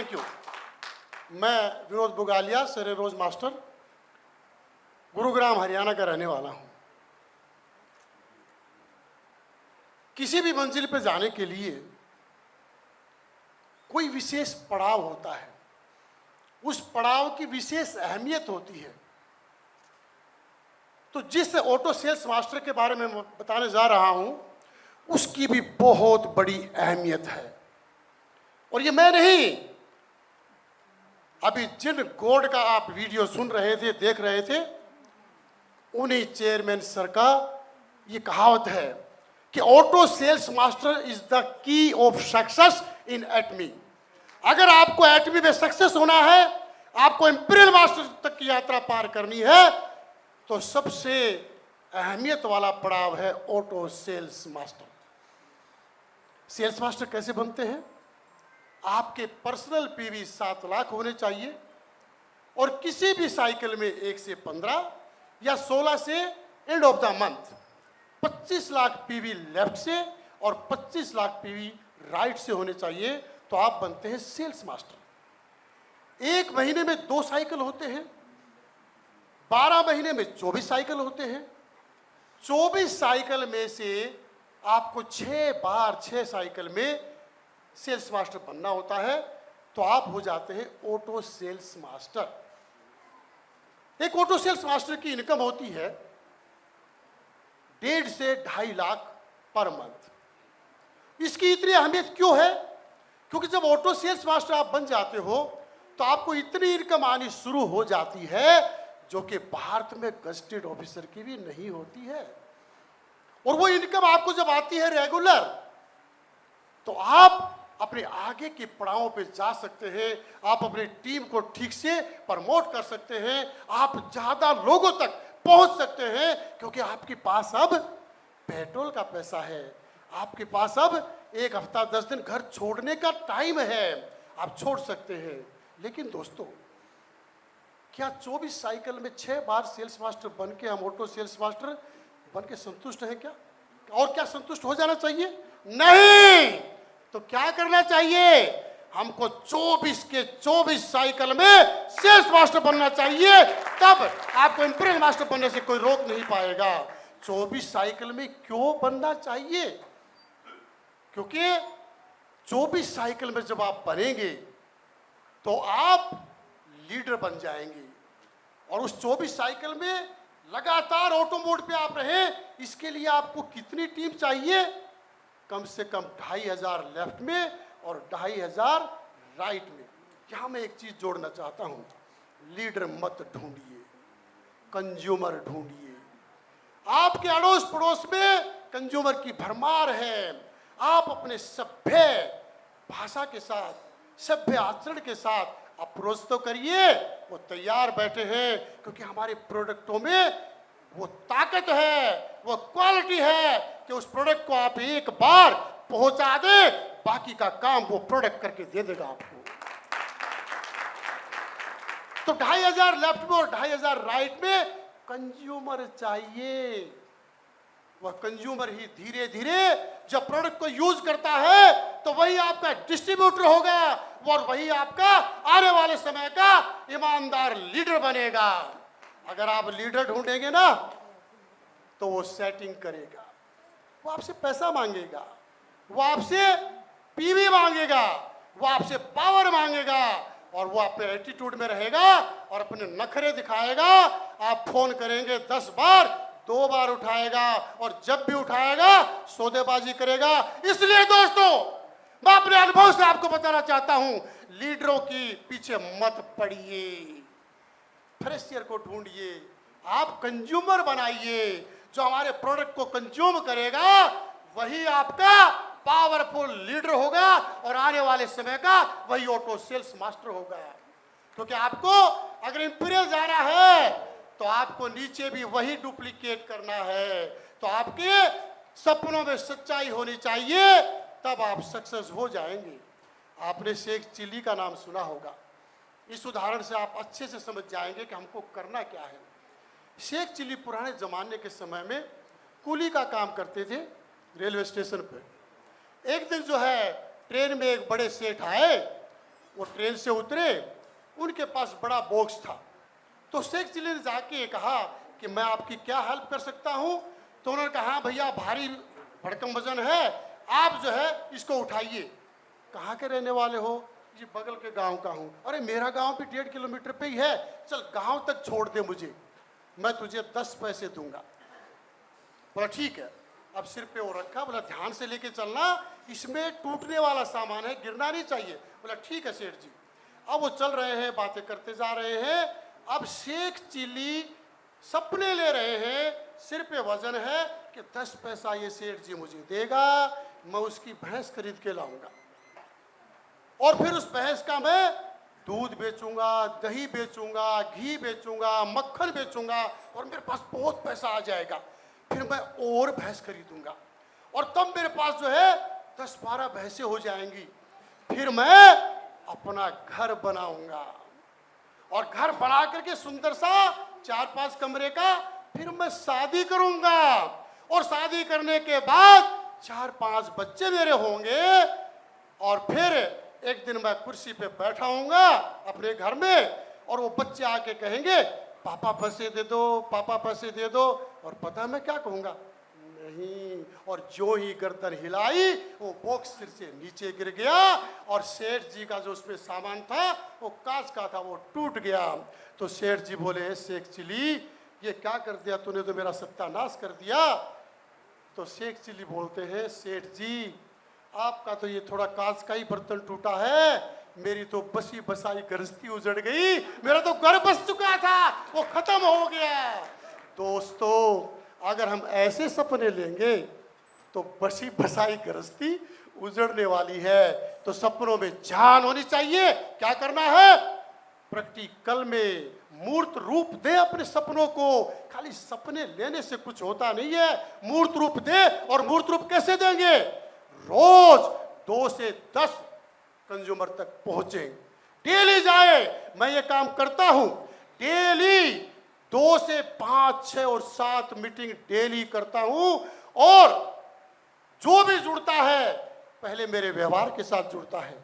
Thank you. मैं विनोद बुगालिया, सरे रोज master, Gurugram Haryana का रहने वाला हूं। किसी भी मंजिल पर जाने के लिए कोई विशेष पड़ाव होता है, उस पड़ाव की विशेष अहमियत होती है। तो जिस ऑटो सेल्स मास्टर के बारे में बताने जा रहा हूं, उसकी भी बहुत बड़ी अहमियत है। और ये मैं नहीं, अभी जिन गॉड का आप वीडियो सुन रहे थे, देख रहे थे, उन्हीं चेयरमैन सर का ये कहावत है कि auto sales master is the key of success in Atomy. अगर आपको एटमी में सक्सेस होना है, आपको इंपीरियल मास्टर तक की यात्रा पार करनी है, तो सबसे अहमियत वाला पड़ाव है auto sales master. Sales master कैसे बनते हैं? आपके पर्सनल पीवी 7 लाख होने चाहिए और किसी भी साइकिल में 1 से 15 या 16 से end of the month 25 lakh PV left से और 25 लाख पीवी राइट से होने चाहिए, तो आप बनते हैं सेल्स मास्टर। 1 महीने में 2 साइकिल होते हैं, 12 महीने में 24 साइकिल होते हैं। 24 साइकिल में से आपको 6 बार 6 साइकिल में सेल्स मास्टर बनना होता है, तो आप हो जाते हैं ऑटो सेल्स मास्टर। एक ऑटो सेल्स मास्टर की इनकम होती है 1.5 से 2.5 लाख पर मंथ। इसकी इतनी अहमियत क्यों है? क्योंकि जब ऑटो सेल्स मास्टर आप बन जाते हो तो आपको इतनी इनकम आनी शुरू हो जाती है जो कि भारत में गजेटेड ऑफिसर की भी नहीं होती है। और वो इनकम आपको जब आती है रेगुलर, तो आप अपने आगे के पड़ावों पे जा सकते हैं, आप अपनी टीम को ठीक से प्रमोट कर सकते हैं, आप ज़्यादा लोगों तक पहुंच सकते हैं, क्योंकि आपके पास अब पेट्रोल का पैसा है, आपके पास अब 1 हफ्ता 10 दिन घर छोड़ने का टाइम है, आप छोड़ सकते हैं। लेकिन दोस्तों, क्या 24 साइकिल में 6 बार सेल्स मास्टर बन के हम ऑटो सेल्स मास्टर बन के संतुष्ट हैं क्या? और क्या संतुष्ट हो जाना चाहिए? नहीं। तो क्या करना चाहिए? हमको 24 के 24 साइकिल में सेल्स मास्टर बनना चाहिए, तब आपको इंपीरियल मास्टर बनने से कोई रोक नहीं पाएगा। 24 साइकिल में क्यों बनना चाहिए? क्योंकि 24 साइकिल में जब आप बनेंगे तो आप लीडर बन जाएंगे, और उस 24 साइकिल में लगातार ऑटो मोड पे आप रहें, इसके लिए आपको कितनी टीम चाहिए? कम से कम 2,500 लेफ्ट में और 2,500 राइट में। यहां मैं एक चीज जोड़ना चाहता हूं, लीडर मत ढूंढिए, कंज्यूमर ढूंढिए। आपके अड़ोस पड़ोस में कंज्यूमर की भरमार है। आप अपने सभ्य भाषा के साथ, सभ्य आचरण के साथ अप्रोच तो करिए। वो तैयार बैठे हैं, क्योंकि हमारे प्रोडक्टों में वो ताकत है, वो क्वालिटी है कि उस प्रोडक्ट को आप एक बार पहुंचा दे, बाकी का काम वो प्रोडक्ट करके दे देगा आपको। तो 2,500 लेफ्ट में और 2,500 राइट में कंज्यूमर चाहिए। वह कंज्यूमर ही धीरे धीरे जब प्रोडक्ट को यूज करता है, तो वही आपका डिस्ट्रीब्यूटर होगा और वही आपका आने वाले समय का ईमानदार लीडर बनेगा। अगर आप लीडर ढूंढेंगे ना, तो वो सेटिंग करेगा, वो आपसे पैसा मांगेगा, वो आपसे पीवी मांगेगा, वो आपसे पावर मांगेगा, और वो अपने एटीट्यूड में रहेगा और अपने नखरे दिखाएगा। आप फोन करेंगे 10 बार, 2 बार उठाएगा, और जब भी उठाएगा सौदेबाजी करेगा। इसलिए दोस्तों, मैं अपने अनुभव से आपको बताना चाहता हूं, लीडरों की पीछे मत पड़िए, फ्रेशियर को ढूंढिए, आप कंज्यूमर बनाइए। जो हमारे प्रोडक्ट को कंज्यूम करेगा वही आपका पावरफुल लीडर होगा, और आने वाले समय का वही ऑटो सेल्स मास्टर होगा। क्योंकि आपको अगर इंपीरियल जाना है, तो आपको नीचे भी वही डुप्लीकेट करना है। तो आपके सपनों में सच्चाई होनी चाहिए, तब आप सक्सेस हो जाएंगे। आपने शेख चिल्ली का नाम सुना होगा। इस उदाहरण से आप अच्छे से समझ जाएंगे कि हमको करना क्या है। शेख चिल्ली पुराने जमाने के समय में कुली का काम करते थे रेलवे स्टेशन पर। एक दिन जो है ट्रेन में एक बड़े सेठ आए वो ट्रेन से उतरे, उनके पास बड़ा बॉक्स था। तो शेख चिल्ली ने जाके कहा कि मैं आपकी क्या हेल्प कर सकता हूँ। तो उन्होंने कहा हाँ भैया, भारी भड़कम वजन है, आप जो है इसको उठाइए। कहाँ के रहने वाले हो? जी बगल के गांव का हूँ। अरे मेरा गांव भी 1.5 किलोमीटर पे ही है, चल गांव तक छोड़ दे मुझे, मैं तुझे 10 पैसे दूंगा। बोला ठीक है। अब सिर पे वो रखा, बोला ध्यान से लेके चलना, इसमें टूटने वाला सामान है, गिरना नहीं चाहिए। बोला ठीक है सेठ जी। अब वो चल रहे हैं, बातें करते जा रहे हैं। अब शेख चिल्ली सपने ले रहे हैं, सिर पे वजन है कि 10 पैसा ये सेठ जी मुझे देगा, मैं उसकी भैंस खरीद के लाऊंगा और फिर उस भैंस का मैं दूध बेचूंगा, दही बेचूंगा, घी बेचूंगा, मक्खन बेचूंगा और मेरे पास बहुत पैसा आ जाएगा। फिर मैं और भैंस खरीदूंगा और तब मेरे पास जो है 10-12 भैंसें हो जाएंगी। फिर मैं अपना घर बनाऊंगा और घर बना करके सुंदर सा 4-5 कमरे का, फिर मैं शादी करूंगा और शादी करने के बाद 4-5 बच्चे मेरे होंगे और फिर एक दिन मैं कुर्सी पे बैठा हूंगा अपने घर में और वो बच्चे आके कहेंगे पापा पैसे दे दो, पापा पैसे दे दो। और पता मैं क्या कहूँगा? नहीं। और जो ही गर्दन हिलाई वो बॉक्स सिर से नीचे गिर गया और सेठ जी का जो उसमें सामान था वो कांच का था, वो टूट गया। तो सेठ जी बोले शेख चिल्ली ये क्या कर दिया तूने, तो मेरा सत्यानाश कर दिया। तो शेख चिल्ली बोलते हैं सेठ जी आपका तो ये थोड़ा कांच का ही बर्तन टूटा है, मेरी तो बसी बसाई गृहस्थी उजड़ गई, मेरा तो घर बस चुका था वो खत्म हो गया। दोस्तों अगर हम ऐसे सपने लेंगे तो बसी बसाई गृहस्थी उजड़ने वाली है। तो सपनों में जान होनी चाहिए। क्या करना है? प्रैक्टिकल में मूर्त रूप दे अपने सपनों को। खाली सपने लेने से कुछ होता नहीं है, मूर्त रूप दे। और मूर्त रूप कैसे देंगे? रोज 2 से 10 कंज्यूमर तक पहुंचे, डेली जाए। मैं ये काम करता हूं, डेली 2 से 5, 6 और 7 मीटिंग डेली करता हूं। और जो भी जुड़ता है पहले मेरे व्यवहार के साथ जुड़ता है,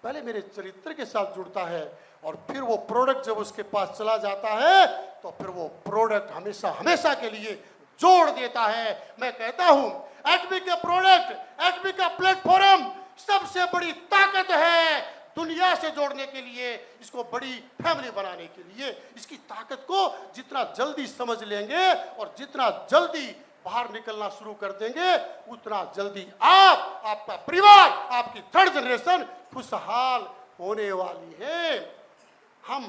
पहले मेरे चरित्र के साथ जुड़ता है और फिर वो प्रोडक्ट जब उसके पास चला जाता है तो फिर वो प्रोडक्ट हमेशा हमेशा के लिए जोड़ देता है। मैं कहता हूं एटमी के प्रोडक्ट, एटमी का प्लेटफॉर्म सबसे बड़ी ताकत है दुनिया से जोड़ने के लिए, इसको बड़ी फैमिली बनाने के लिए। इसकी ताकत को जितना जल्दी समझ लेंगे और जितना जल्दी बाहर निकलना शुरू कर देंगे उतना जल्दी आप, आपका परिवार, आपकी 3rd जनरेशन खुशहाल होने वाली है। हम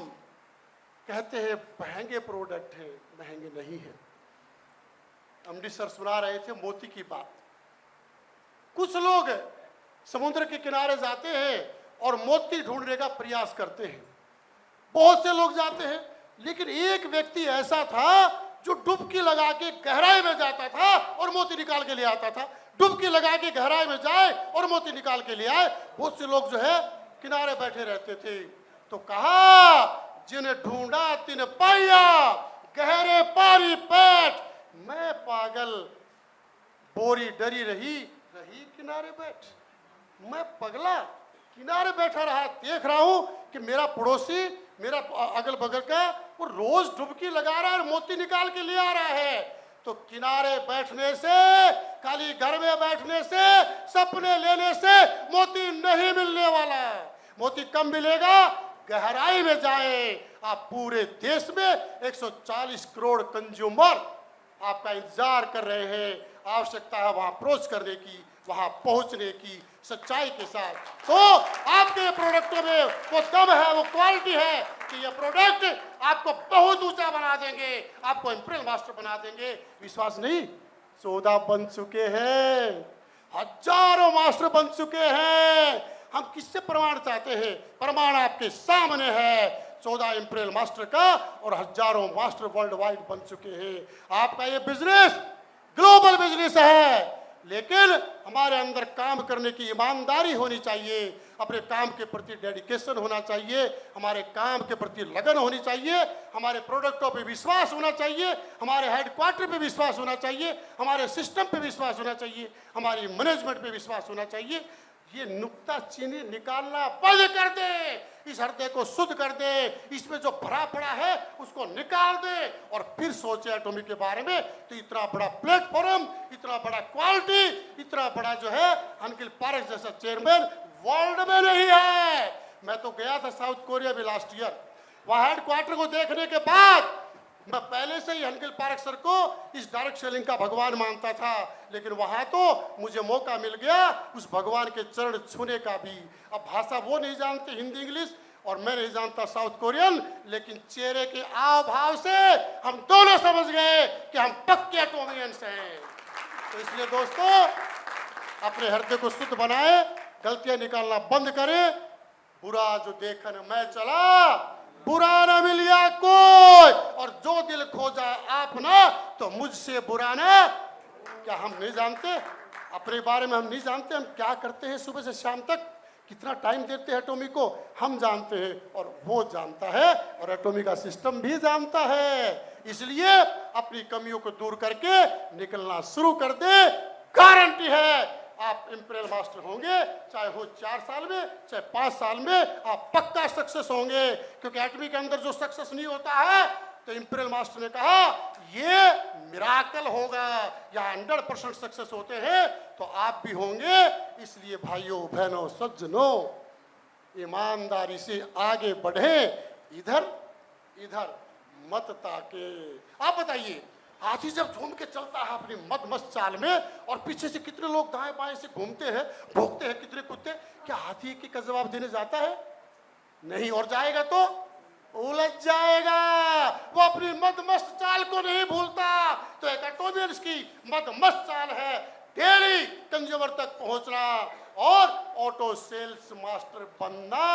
कहते हैं महंगे प्रोडक्ट हैं, महंगे नहीं है। एमडी सर सुना रहे थे मोती की बात। कुछ लोग समुद्र के किनारे जाते हैं और मोती ढूंढने का प्रयास करते हैं, बहुत से लोग जाते हैं, लेकिन एक व्यक्ति ऐसा था जो डुबकी लगा के गहराई में जाता था और मोती निकाल के ले आता था। डुबकी लगा के गहराई में जाए और मोती निकाल के ले आए। बहुत से लोग जो है किनारे बैठे रहते थे। तो कहा जिन्हें ढूंढा तिन्हें पाया, गहरे पारी पैठ, मैं पागल बोरी डरी रही किनारे बैठ। मैं पगला किनारे बैठा रहा, देख रहा हूं कि मेरा पड़ोसी, मेरा अगल बगल का, वो रोज डुबकी लगा रहा है और मोती निकाल के ले आ रहा है। तो किनारे बैठने से, खाली घर में बैठने से, सपने लेने से मोती नहीं मिलने वाला। मोती कम मिलेगा, गहराई में जाए। आप पूरे देश में 140 करोड़ कंज्यूमर आपका इंतजार कर रहे हैं। आवश्यकता है वहां अप्रोच करने की, वहां पहुंचने की सच्चाई के साथ। तो आपके प्रोडक्टों में वो दम है, वो क्वालिटी है कि ये प्रोडक्ट आपको बहुत ऊंचा बना देंगे, आपको इंप्रेस मास्टर बना देंगे। विश्वास नहीं? 14 बन चुके हैं, हजारों मास्टर बन चुके हैं। हम किससे प्रमाण चाहते हैं? प्रमाण आपके सामने है। 14 इंप्रेस मास्टर का और हजारों मास्टर वर्ल्ड वाइड बन चुके हैं। आपका ये बिजनेस ग्लोबल बिजनेस है, लेकिन हमारे अंदर काम करने की ईमानदारी होनी चाहिए, अपने काम के प्रति डेडिकेशन होना चाहिए, हमारे काम के प्रति लगन होनी चाहिए, हमारे प्रोडक्टों पे विश्वास होना चाहिए, हमारे हेडक्वार्टर पे विश्वास होना चाहिए, हमारे सिस्टम पे विश्वास होना चाहिए, हमारी मैनेजमेंट पे विश्वास होना चाहिए। ये नुक्ता चीनी निकालना बंद कर दे, इस हृदय को शुद्ध कर दे, इसमें जो भरा पड़ा है उसको निकाल दे और फिर सोचे एटॉमिक के बारे में। तो इतना बड़ा प्लेटफॉर्म, इतना बड़ा क्वालिटी, इतना बड़ा जो है अंकिल पारेख जैसा चेयरमैन वर्ल्ड में नहीं है। मैं तो गया था साउथ कोरिया में लास्ट ईयर, वहां हेडक्वार्टर को देखने के बाद मैं पहले से ही अंकिल पारेख सर को इस डायरेक्ट सेलिंग का भगवान मानता था, लेकिन वहां तो मुझे मौका मिल गया उस भगवान के चरण छूने का भी। अब भाषा वो नहीं जानते हिंदी इंग्लिश और मैं नहीं जानता साउथ कोरियन, लेकिन चेहरे के आव भाव से हम दोनों समझ गए कि हम पक्के एटोमियंस हैं। तो इसलिए दोस्तों अपने हृदय को शुद्ध बनाए, गलतियां निकालना बंद करें। बुरा जो देखन मैं चला, बुरा न मिलिया कोई, और जो दिल खोजा आप ना, तो मुझसे बुरा ना। क्या हम नहीं जानते अपने बारे में? हम नहीं जानते हम क्या करते हैं सुबह से शाम तक, कितना टाइम देते हैं एटॉमिक को, हम जानते हैं और वो जानता है और एटॉमिक का सिस्टम भी जानता है। इसलिए अपनी कमियों को दूर करके निकलना शुरू कर दे। गारंटी है आप इंपीरियल मास्टर होंगे, चाहे हो 4 साल में चाहे 5 साल में, आप पक्का सक्सेस होंगे। क्योंकि एटॉमिक के अंदर जो सक्सेस नहीं होता है, तो इंपीरियल मास्टर ने कहा ये मिराकल होगा, या 100% सक्सेस होते हैं तो आप भी होंगे। इसलिए भाइयों बहनों सज्जनों, ईमानदारी से आगे बढ़े, इधर इधर मत ताके। आप बताइए, हाथी जब झूम के चलता है अपनी मद मस्त चाल में, और पीछे से कितने लोग दाएं बाएं से घूमते हैं, भौंकते हैं कितने कुत्ते, क्या हाथी एक का जवाब देने जाता है? नहीं, और जाएगा तो उलझ जाएगा। वो अपनी मद मस्त चाल को नहीं भूलता। तो एक एटोमियंस की मद मस्त चाल है डेली कंज्यूमर तक पहुंचना और ऑटो सेल्स मास्टर बनना,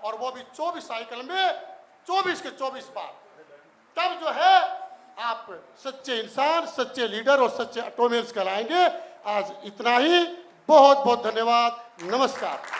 और वो भी 24 साइकिल में 24 के 24 बार। तब जो है आप सच्चे इंसान, सच्चे लीडर और सच्चे एटोमियंस कहलाएंगे। आज इतना ही, बहुत बहुत धन्यवाद, नमस्कार।